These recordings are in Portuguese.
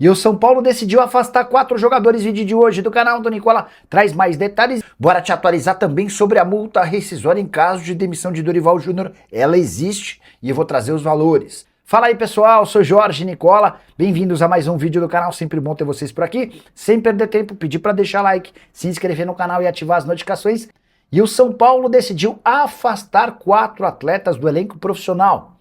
E o São Paulo decidiu afastar 4 jogadores. Vídeo de hoje do canal do Nicola traz mais detalhes. Bora te atualizar também sobre a multa rescisória em caso de demissão de Dorival Júnior. Ela existe e eu vou trazer os valores. Fala aí pessoal, sou Jorge Nicola, bem-vindos a mais um vídeo do canal, sempre bom ter vocês por aqui. Sem perder tempo, pedir para deixar like, se inscrever no canal e ativar as notificações. E o São Paulo decidiu afastar 4 atletas do elenco profissional.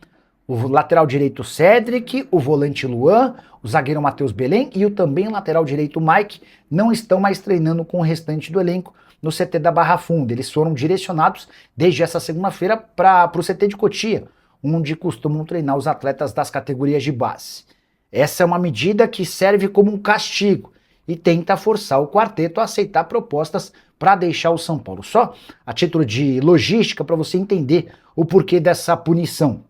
O lateral direito Cedric, o volante Luan, o zagueiro Matheus Belém e o também lateral direito Mike não estão mais treinando com o restante do elenco no CT da Barra Funda. Eles foram direcionados desde essa segunda-feira para o CT de Cotia, onde costumam treinar os atletas das categorias de base. Essa é uma medida que serve como um castigo e tenta forçar o quarteto a aceitar propostas para deixar o São Paulo. Só a título de logística para você entender o porquê dessa punição.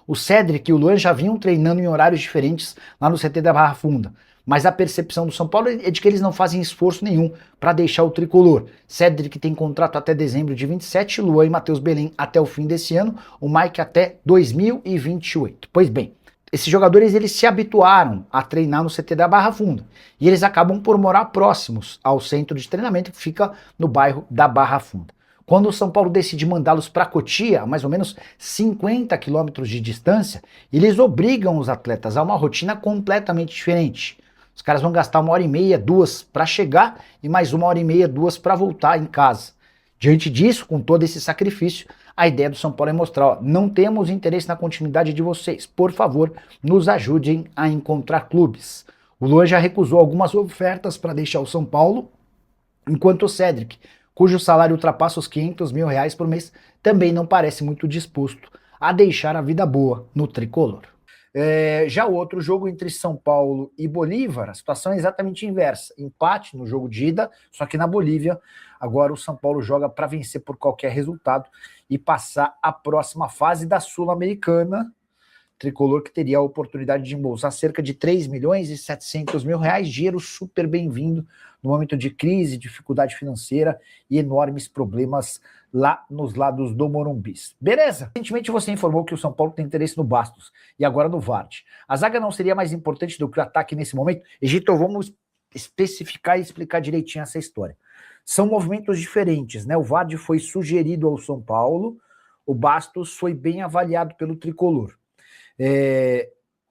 O Cedric e o Luan já vinham treinando em horários diferentes lá no CT da Barra Funda, mas a percepção do São Paulo é de que eles não fazem esforço nenhum para deixar o tricolor. Cedric tem contrato até dezembro de 27, Luan e Matheus Belém até o fim desse ano, o Mike até 2028. Pois bem, esses jogadores eles se habituaram a treinar no CT da Barra Funda e eles acabam por morar próximos ao centro de treinamento que fica no bairro da Barra Funda. Quando o São Paulo decide mandá-los para Cotia, a mais ou menos 50 quilômetros de distância, eles obrigam os atletas a uma rotina completamente diferente. Os caras vão gastar 1h30, 2 para chegar e mais 1h30, 2 para voltar em casa. Diante disso, com todo esse sacrifício, a ideia do São Paulo é mostrar, ó, não temos interesse na continuidade de vocês. Por favor, nos ajudem a encontrar clubes. O Luan já recusou algumas ofertas para deixar o São Paulo, enquanto o Cedric, cujo salário ultrapassa os R$500 mil por mês, também não parece muito disposto a deixar a vida boa no tricolor. Já o outro jogo entre São Paulo e Bolívar, a situação é exatamente inversa. Empate no jogo de ida, só que na Bolívia, agora o São Paulo joga para vencer por qualquer resultado e passar a próxima fase da Sul-Americana. Tricolor que teria a oportunidade de embolsar cerca de R$3.700.000, dinheiro super bem-vindo no momento de crise, dificuldade financeira e enormes problemas lá nos lados do Morumbi. Beleza? Recentemente você informou que o São Paulo tem interesse no Bastos e agora no Vardy. A zaga não seria mais importante do que o ataque nesse momento? Egito, vamos especificar e explicar direitinho essa história. São movimentos diferentes, né? O Vardy foi sugerido ao São Paulo, o Bastos foi bem avaliado pelo Tricolor.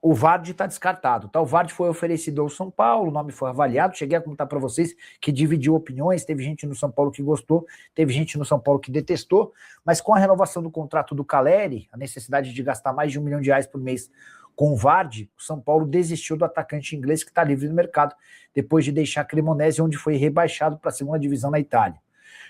O Vardy está descartado, tá? O Vardy foi oferecido ao São Paulo, o nome foi avaliado, cheguei a contar para vocês que dividiu opiniões, teve gente no São Paulo que gostou, teve gente no São Paulo que detestou, mas com a renovação do contrato do Caleri, a necessidade de gastar mais de R$1 milhão por mês com o Vardy, o São Paulo desistiu do atacante inglês que está livre no mercado, depois de deixar a Cremonese, onde foi rebaixado para a segunda divisão na Itália.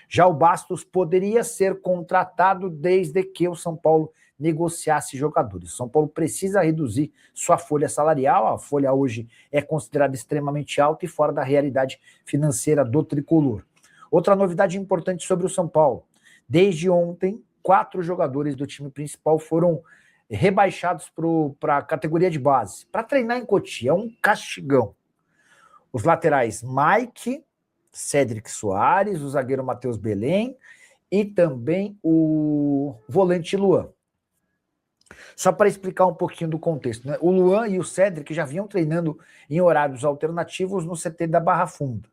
Já o Bastos poderia ser contratado desde que o São Paulo negociasse jogadores. O São Paulo precisa reduzir sua folha salarial, a folha hoje é considerada extremamente alta e fora da realidade financeira do tricolor. Outra novidade importante sobre o São Paulo, desde ontem, 4 jogadores do time principal foram rebaixados para a categoria de base, para treinar em Cotia, é um castigão. Os laterais Mike, Cedric Soares, o zagueiro Matheus Belém e também o volante Luan. Só para explicar um pouquinho do contexto, né? O Luan e o Cedric já vinham treinando em horários alternativos no CT da Barra Funda.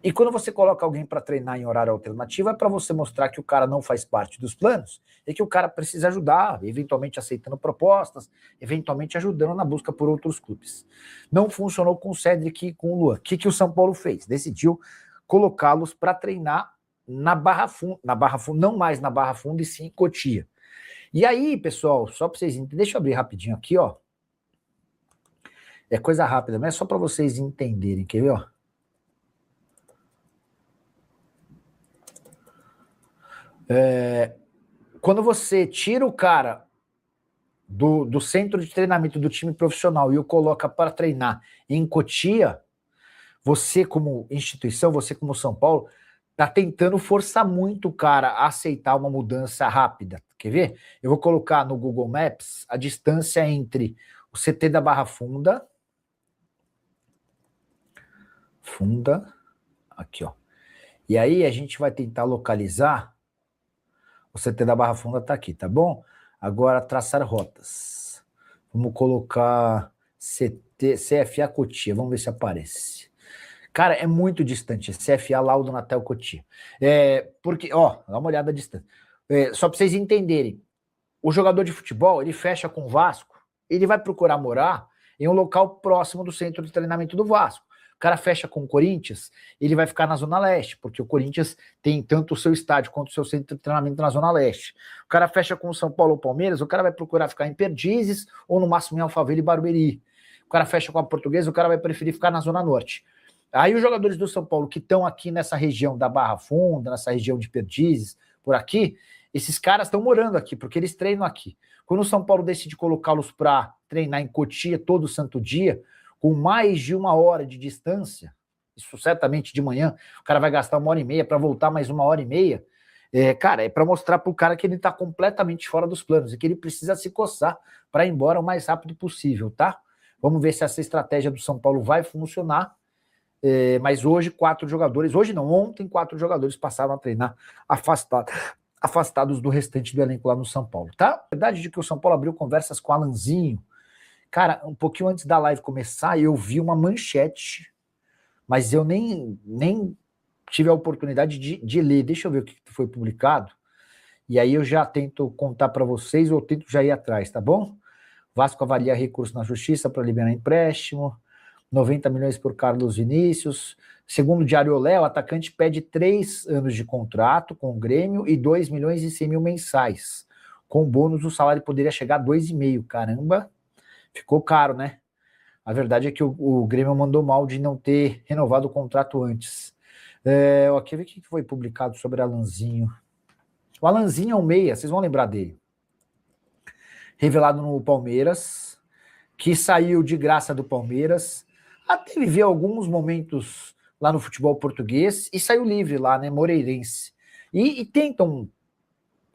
E quando você coloca alguém para treinar em horário alternativo, é para você mostrar que o cara não faz parte dos planos e que o cara precisa ajudar, eventualmente aceitando propostas, eventualmente ajudando na busca por outros clubes. Não funcionou com o Cedric e com o Luan. O que o São Paulo fez? Decidiu colocá-los para treinar na Barra Funda, não mais na Barra Funda e sim em Cotia. E aí, pessoal, só para vocês entenderem, deixa eu abrir rapidinho aqui, ó. É coisa rápida, mas é só para vocês entenderem, quer ver, ó? Quando você tira o cara do centro de treinamento do time profissional e o coloca para treinar em Cotia, você como instituição, você como São Paulo, tá tentando forçar muito o cara a aceitar uma mudança rápida. Quer ver? Eu vou colocar no Google Maps a distância entre o CT da Barra Funda, aqui ó, e aí a gente vai tentar localizar, o CT da Barra Funda tá aqui, tá bom? Agora traçar rotas, vamos colocar CFA Cotia, vamos ver se aparece. Cara, é muito distante, CFA Laudo Natel Cotia. Porque, ó, dá uma olhada à distância. Só para vocês entenderem, o jogador de futebol, ele fecha com o Vasco, ele vai procurar morar em um local próximo do centro de treinamento do Vasco. O cara fecha com o Corinthians, ele vai ficar na Zona Leste, porque o Corinthians tem tanto o seu estádio quanto o seu centro de treinamento na Zona Leste. O cara fecha com o São Paulo ou Palmeiras, o cara vai procurar ficar em Perdizes ou no máximo em Alphaville e Barueri. O cara fecha com a Portuguesa, o cara vai preferir ficar na Zona Norte. Aí os jogadores do São Paulo que estão aqui nessa região da Barra Funda, nessa região de Perdizes, por aqui, esses caras estão morando aqui, porque eles treinam aqui. Quando o São Paulo decide colocá-los para treinar em Cotia todo santo dia, com mais de 1 hora de distância, isso certamente de manhã, o cara vai gastar 1 hora e meia para voltar mais 1 hora e meia, cara, é para mostrar pro cara que ele tá completamente fora dos planos e que ele precisa se coçar para ir embora o mais rápido possível, tá? Vamos ver se essa estratégia do São Paulo vai funcionar. Mas hoje 4 jogadores, hoje não, ontem 4 jogadores passaram a treinar afastados do restante do elenco lá no São Paulo, tá? A verdade é que o São Paulo abriu conversas com o Alanzinho. Cara, um pouquinho antes da live começar, eu vi uma manchete, mas eu nem tive a oportunidade de ler. Deixa eu ver o que foi publicado, e aí eu já tento contar para vocês, ou tento já ir atrás, tá bom? Vasco avalia recurso na justiça para liberar empréstimo, 90 milhões por Carlos Vinícius. Segundo o Diário Olé, o atacante pede 3 anos de contrato com o Grêmio e 2 milhões e 100 mil mensais. Com bônus, o salário poderia chegar a 2,5. Caramba, ficou caro, né? A verdade é que o Grêmio mandou mal de não ter renovado o contrato antes. Quer ver o que foi publicado sobre Alanzinho? O Alanzinho é um meia, vocês vão lembrar dele. Revelado no Palmeiras, que saiu de graça do Palmeiras, até viveu alguns momentos lá no futebol português e saiu livre lá, né, moreirense. E tentam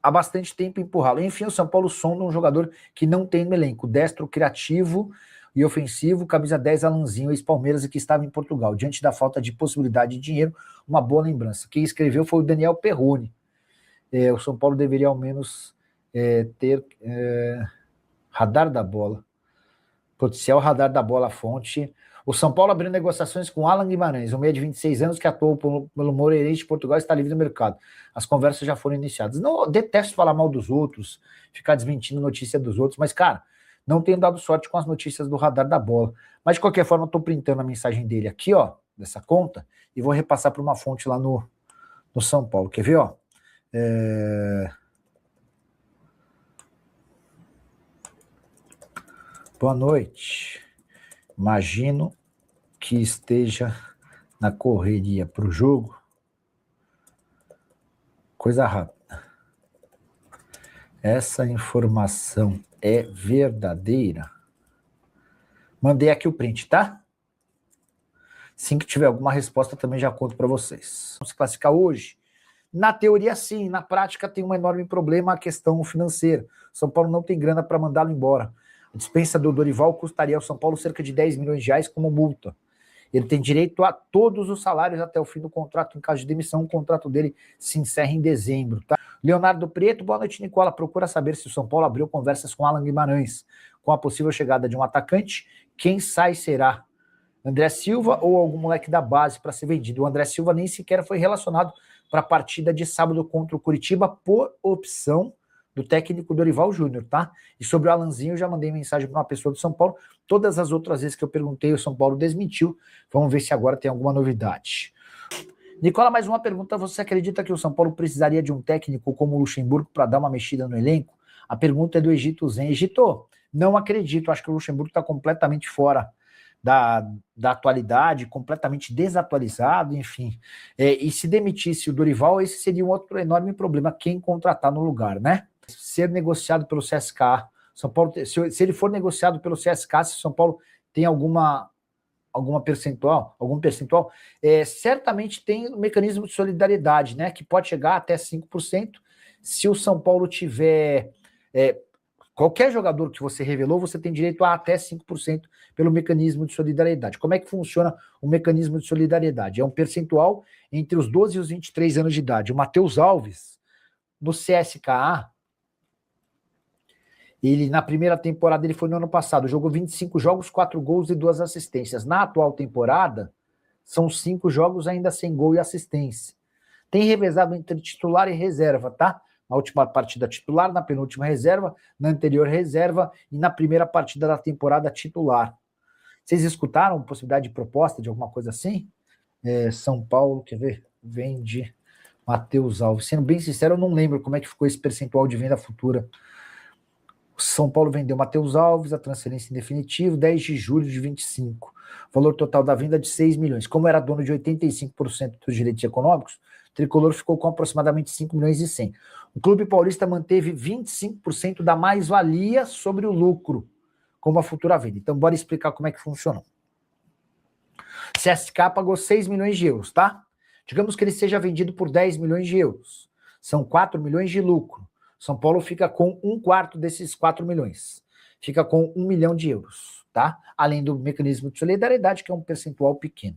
há bastante tempo empurrá-lo. Enfim, o São Paulo sonda um jogador que não tem no elenco, destro, criativo e ofensivo, camisa 10 Alanzinho, ex-Palmeiras e que estava em Portugal. Diante da falta de possibilidade de dinheiro, uma boa lembrança. Quem escreveu foi o Daniel Perrone. O São Paulo deveria ao menos ter radar da bola. Potencial radar da bola fonte. O São Paulo abriu negociações com Alan Guimarães, um meia de 26 anos que atuou pelo Moreirense de Portugal e está livre no mercado. As conversas já foram iniciadas. Não, eu detesto falar mal dos outros, ficar desmentindo notícia dos outros, mas, cara, não tenho dado sorte com as notícias do radar da bola. Mas, de qualquer forma, eu estou printando a mensagem dele aqui, ó, dessa conta, e vou repassar para uma fonte lá no São Paulo. Quer ver, ó? Boa noite. Imagino que esteja na correria para o jogo. Coisa rápida. Essa informação é verdadeira? Mandei aqui o print, tá? Assim que tiver alguma resposta, também já conto para vocês. Vamos se classificar hoje? Na teoria, sim. Na prática, tem um enorme problema a questão financeira. São Paulo não tem grana para mandá-lo embora. A dispensa do Dorival custaria ao São Paulo cerca de 10 milhões de reais como multa. Ele tem direito a todos os salários até o fim do contrato. Em caso de demissão, o contrato dele se encerra em dezembro. Tá? Leonardo Preto, boa noite, Nicola. Procura saber se o São Paulo abriu conversas com Alan Guimarães. Com a possível chegada de um atacante, quem sai será André Silva ou algum moleque da base para ser vendido. O André Silva nem sequer foi relacionado para a partida de sábado contra o Curitiba por opção do técnico Dorival Júnior, tá? E sobre o Alanzinho, eu já mandei mensagem para uma pessoa do São Paulo. Todas as outras vezes que eu perguntei, o São Paulo desmentiu. Vamos ver se agora tem alguma novidade. Nicola, mais uma pergunta. Você acredita que o São Paulo precisaria de um técnico como o Luxemburgo para dar uma mexida no elenco? A pergunta é do Egito Zen. Egito, não acredito. Acho que o Luxemburgo está completamente fora da atualidade, completamente desatualizado, enfim. E se demitisse o Dorival, esse seria um outro enorme problema, quem contratar no lugar, né? Ser negociado pelo CSKA, São Paulo, se ele for negociado pelo CSKA, se o São Paulo tem algum percentual, certamente tem um mecanismo de solidariedade, né, que pode chegar até 5%, se o São Paulo tiver qualquer jogador que você revelou, você tem direito a até 5% pelo mecanismo de solidariedade. Como é que funciona o mecanismo de solidariedade? É um percentual entre os 12 e os 23 anos de idade. O Matheus Alves, no CSKA, Ele, na primeira temporada, ele foi no ano passado, jogou 25 jogos, 4 gols e 2 assistências. Na atual temporada, são 5 jogos ainda sem gol e assistência. Tem revezado entre titular e reserva, tá? Na última partida titular, na penúltima reserva, na anterior reserva e na primeira partida da temporada titular. Vocês escutaram possibilidade de proposta de alguma coisa assim? São Paulo, quer ver? Vende Matheus Alves. Sendo bem sincero, eu não lembro como é que ficou esse percentual de venda futura. São Paulo vendeu Matheus Alves, a transferência em definitivo, 10 de julho de 25. Valor total da venda de 6 milhões. Como era dono de 85% dos direitos econômicos, o Tricolor ficou com aproximadamente 5 milhões e 100. O Clube Paulista manteve 25% da mais-valia sobre o lucro, como a futura venda. Então, bora explicar como é que funcionou. CSK pagou 6 milhões de euros, tá? Digamos que ele seja vendido por 10 milhões de euros. São 4 milhões de lucro. São Paulo fica com 1/4 desses 4 milhões. Fica com 1 milhão de euros, tá? Além do mecanismo de solidariedade, que é um percentual pequeno.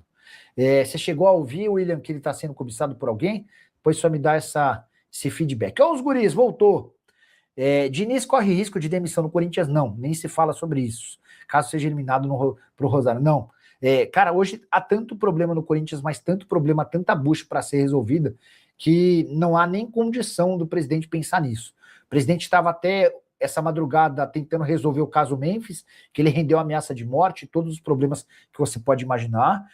Você chegou a ouvir, William, que ele está sendo cobiçado por alguém? Depois só me dá esse feedback. Ó, os guris, voltou. Diniz corre risco de demissão no Corinthians? Não, nem se fala sobre isso. Caso seja eliminado pro Rosário, não. Cara, hoje há tanto problema no Corinthians, mas tanto problema, tanta bucha para ser resolvida, que não há nem condição do presidente pensar nisso. O presidente estava até essa madrugada tentando resolver o caso Memphis, que ele rendeu ameaça de morte, todos os problemas que você pode imaginar.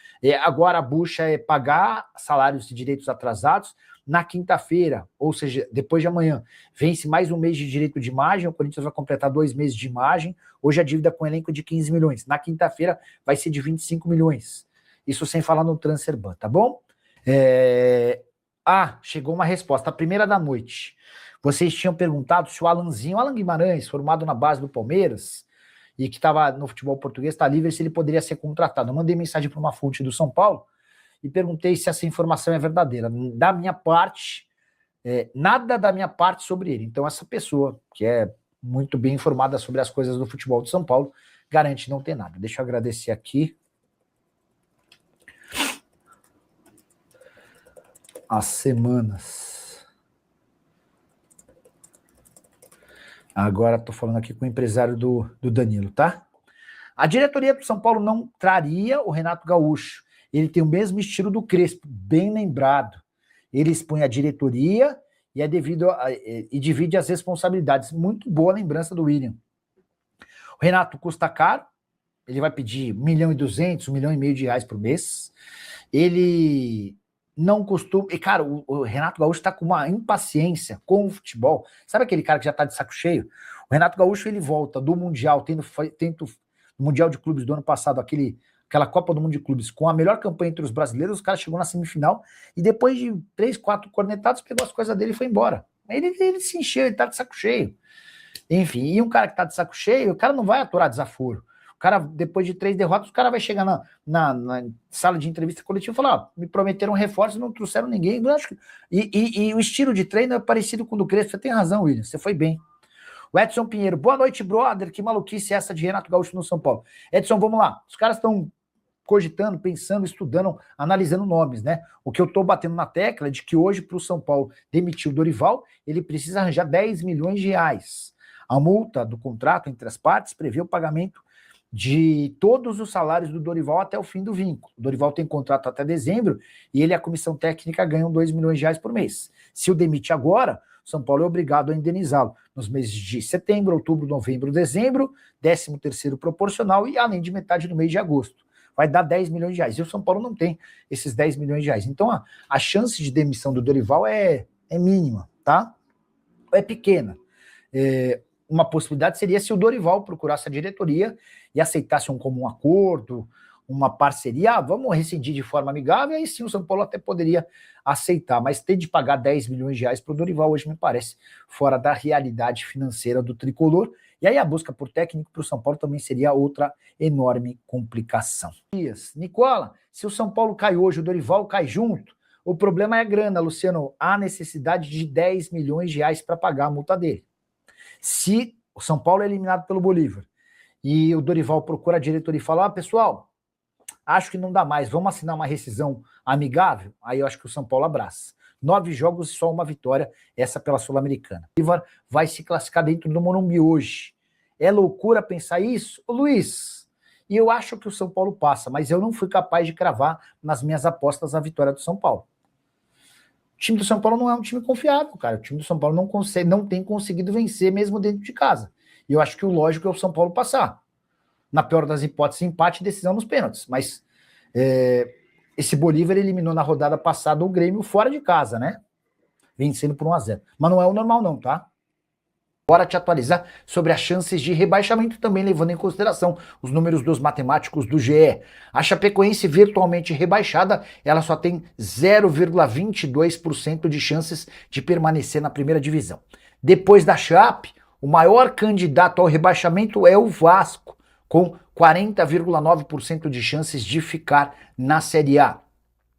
Agora a bucha é pagar salários e direitos atrasados. Na quinta-feira, ou seja, depois de amanhã, vence mais um mês de direito de imagem, o Corinthians vai completar 2 meses de imagem, hoje a dívida com elenco é de 15 milhões, na quinta-feira vai ser de 25 milhões, isso sem falar no transfer ban, tá bom? Chegou uma resposta, a primeira da noite. Vocês tinham perguntado se o Alan Guimarães, formado na base do Palmeiras, e que estava no futebol português, está livre, se ele poderia ser contratado. Eu mandei mensagem para uma fonte do São Paulo, e perguntei se essa informação é verdadeira. Da minha parte, nada da minha parte sobre ele. Então, essa pessoa, que é muito bem informada sobre as coisas do futebol de São Paulo, garante não ter nada. Deixa eu agradecer aqui as semanas. Agora estou falando aqui com o empresário do Danilo, tá? A diretoria do São Paulo não traria o Renato Gaúcho. Ele tem o mesmo estilo do Crespo, bem lembrado. Ele expõe a diretoria e divide as responsabilidades. Muito boa lembrança do William. O Renato custa caro, ele vai pedir 1.200.000, 1,5 milhão de reais por mês. Ele não costuma... E, cara, o Renato Gaúcho está com uma impaciência com o futebol. Sabe aquele cara que já está de saco cheio? O Renato Gaúcho, ele volta do Mundial, tendo no Mundial de Clubes do ano passado, aquela Copa do Mundo de Clubes, com a melhor campanha entre os brasileiros, os caras chegou na semifinal e depois de 3, 4 cornetados, pegou as coisas dele e foi embora. Ele se encheu, ele tá de saco cheio. Enfim, e um cara que tá de saco cheio, o cara não vai aturar desaforo. O cara, depois de 3 derrotas, o cara vai chegar na sala de entrevista coletiva e falar, me prometeram reforço e não trouxeram ninguém. E o estilo de treino é parecido com o do Crespo. Você tem razão, William, você foi bem. O Edson Pinheiro, boa noite, brother, que maluquice é essa de Renato Gaúcho no São Paulo? Edson, vamos lá, os caras estão cogitando, pensando, estudando, analisando nomes, né? O que eu tô batendo na tecla é de que hoje, para o São Paulo demitir o Dorival, ele precisa arranjar 10 milhões de reais. A multa do contrato entre as partes prevê o pagamento de todos os salários do Dorival até o fim do vínculo. O Dorival tem contrato até dezembro e ele e a comissão técnica ganham 2 milhões de reais por mês. Se o demite agora, o São Paulo é obrigado a indenizá-lo nos meses de setembro, outubro, novembro, dezembro, 13º proporcional e além de metade do mês de agosto. Vai dar 10 milhões de reais. E o São Paulo não tem esses 10 milhões de reais. Então, a chance de demissão do Dorival é mínima, tá? É pequena. Uma possibilidade seria se o Dorival procurasse a diretoria e aceitasse um comum acordo, uma parceria. Vamos rescindir de forma amigável, aí sim o São Paulo até poderia aceitar. Mas ter de pagar 10 milhões de reais para o Dorival hoje me parece fora da realidade financeira do tricolor. E aí a busca por técnico para o São Paulo também seria outra enorme complicação. Nicola, se o São Paulo cai hoje, o Dorival cai junto, o problema é a grana, Luciano. Há necessidade de 10 milhões de reais para pagar a multa dele. Se o São Paulo é eliminado pelo Bolívar e o Dorival procura a diretoria e fala, pessoal, acho que não dá mais, vamos assinar uma rescisão amigável, aí eu acho que o São Paulo abraça. 9 jogos e só uma vitória, essa pela Sul-Americana. O Bolívar vai se classificar dentro do Morumbi hoje. É loucura pensar isso? Ô, Luiz, e eu acho que o São Paulo passa, mas eu não fui capaz de cravar nas minhas apostas a vitória do São Paulo. O time do São Paulo não é um time confiável, cara. O time do São Paulo não tem conseguido vencer mesmo dentro de casa. E eu acho que o lógico é o São Paulo passar. Na pior das hipóteses, empate e decisão nos pênaltis. Mas esse Bolívar eliminou na rodada passada o Grêmio fora de casa, né? Vencendo por 1-0. Mas não é o normal não, tá? Bora te atualizar sobre as chances de rebaixamento, também levando em consideração os números dos matemáticos do GE. A Chapecoense virtualmente rebaixada, ela só tem 0,22% de chances de permanecer na primeira divisão. Depois da Chape, o maior candidato ao rebaixamento é o Vasco, com 40,9% de chances de ficar na Série A.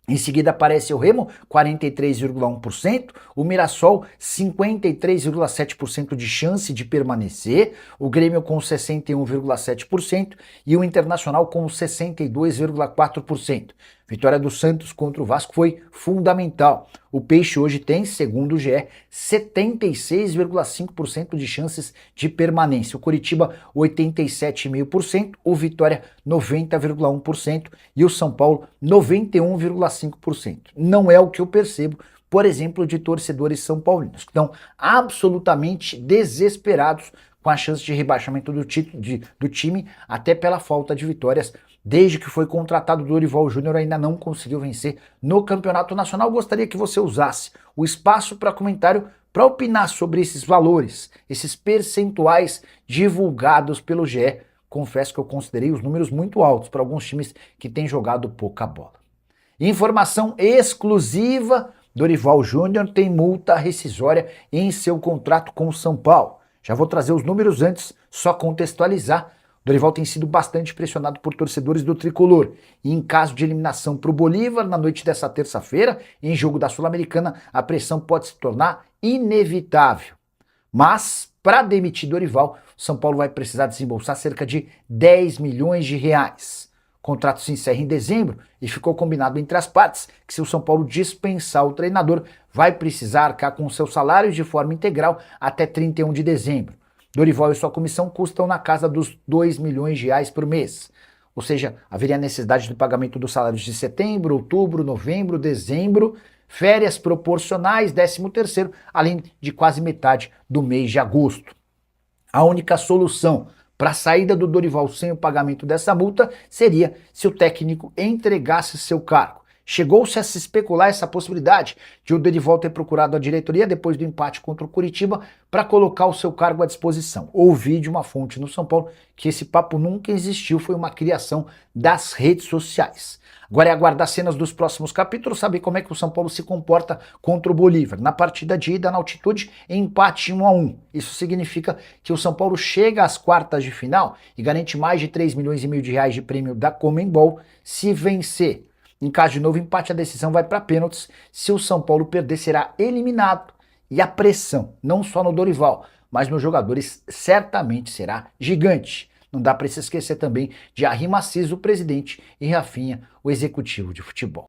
Em seguida aparece o Remo, 43,1%, o Mirassol, 53,7% de chance de permanecer, o Grêmio com 61,7% e o Internacional com 62,4%. Vitória do Santos contra o Vasco foi fundamental. O Peixe hoje tem, segundo o GE, 76,5% de chances de permanência. O Coritiba, 87,5%, o Vitória, 90,1% e o São Paulo, 91,5%. Não é o que eu percebo, por exemplo, de torcedores são paulinos, que estão absolutamente desesperados com a chance de rebaixamento do time, até pela falta de vitórias. Desde que foi contratado, o Dorival Júnior ainda não conseguiu vencer no Campeonato Nacional. Gostaria que você usasse o espaço para comentário para opinar sobre esses valores, esses percentuais divulgados pelo GE. Confesso que eu considerei os números muito altos para alguns times que têm jogado pouca bola. Informação exclusiva: Dorival Júnior tem multa rescisória em seu contrato com o São Paulo. Já vou trazer os números antes, só contextualizar. Dorival tem sido bastante pressionado por torcedores do Tricolor. E em caso de eliminação para o Bolívar, na noite dessa terça-feira, em jogo da Sul-Americana, a pressão pode se tornar inevitável. Mas, para demitir Dorival, o São Paulo vai precisar desembolsar cerca de 10 milhões de reais. O contrato se encerra em dezembro e ficou combinado entre as partes que, se o São Paulo dispensar o treinador, vai precisar arcar com seu salário de forma integral até 31 de dezembro. Dorival e sua comissão custam na casa dos 2 milhões de reais por mês. Ou seja, haveria necessidade do pagamento dos salários de setembro, outubro, novembro, dezembro, férias proporcionais, 13º, além de quase metade do mês de agosto. A única solução para a saída do Dorival sem o pagamento dessa multa seria se o técnico entregasse seu cargo. Chegou-se a se especular essa possibilidade de o Dorival ter procurado a diretoria depois do empate contra o Coritiba para colocar o seu cargo à disposição. Ouvi de uma fonte no São Paulo que esse papo nunca existiu, foi uma criação das redes sociais. Agora é aguardar cenas dos próximos capítulos, saber como é que o São Paulo se comporta contra o Bolívar. Na partida de ida, na altitude, empate 1-1. Isso significa que o São Paulo chega às quartas de final e garante mais de 3,5 milhões de reais de prêmio da Conmebol se vencer. Em caso de novo empate, a decisão vai para pênaltis. Se o São Paulo perder, será eliminado. E a pressão, não só no Dorival, mas nos jogadores, certamente será gigante. Não dá para se esquecer também de Arrim Assis, o presidente, e Rafinha, o executivo de futebol.